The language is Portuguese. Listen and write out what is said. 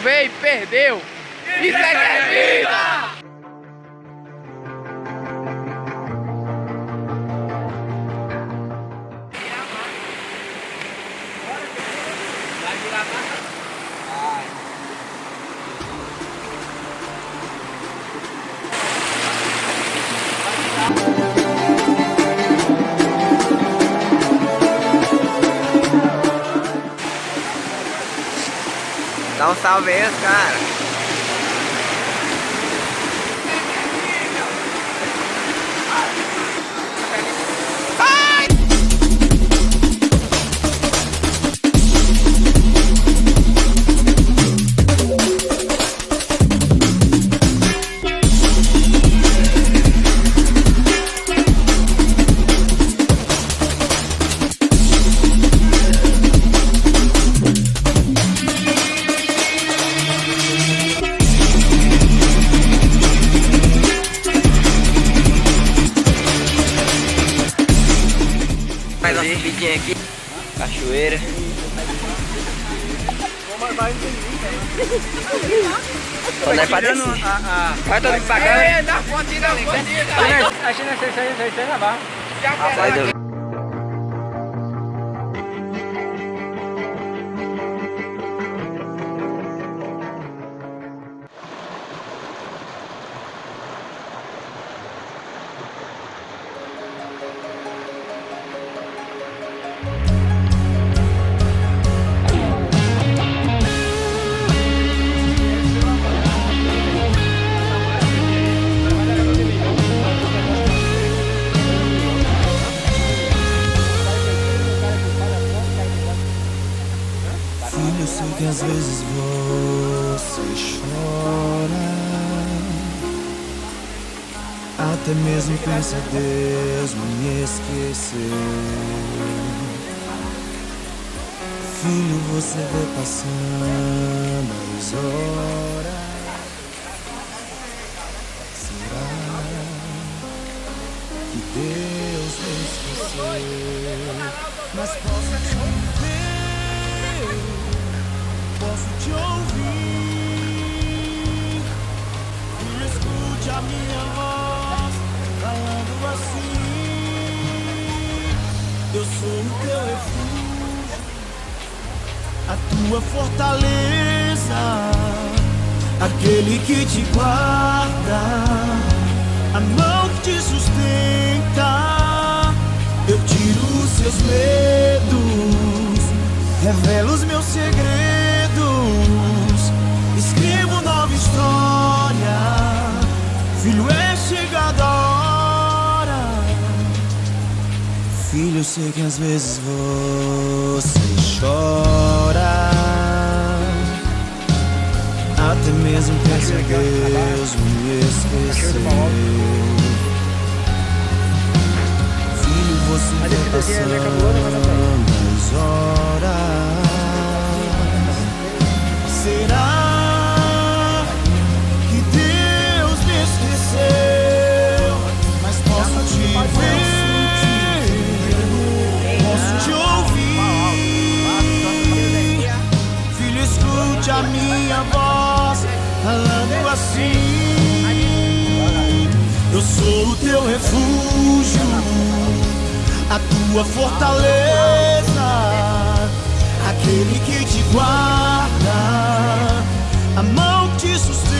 veio e perdeu. Isso é que é vida! Dá um salve aí, os cara. Mais uma subidinha aqui, cachoeira. Quando é pra descer. Vai todo mundo pra cá. Dá fotinha, dá fotinha. Achei necessário lavar. Sai do... Eu sei que às vezes você chora, até mesmo pensa Deus me esqueceu. Filho, você vê passando as horas. Será que Deus me esqueceu? Mas posso te ver, posso te ouvir. Filho, escute a minha voz falando assim: eu sou o teu refúgio, a tua fortaleza, aquele que te guarda, a mão que te sustenta. Eu tiro os seus medos, revelo os meus segredos, escrevo nova história. Filho, é chegada a hora. Filho, eu sei que às vezes você chora, até mesmo pensa Deus me esqueceu. Você vai passando as horas. Será que Deus me esqueceu? Mas posso te ver, posso te ouvir. Filho, escute a minha voz falando assim: eu sou o teu refúgio, a tua fortaleza, aquele que te guarda, a mão que te sustenta.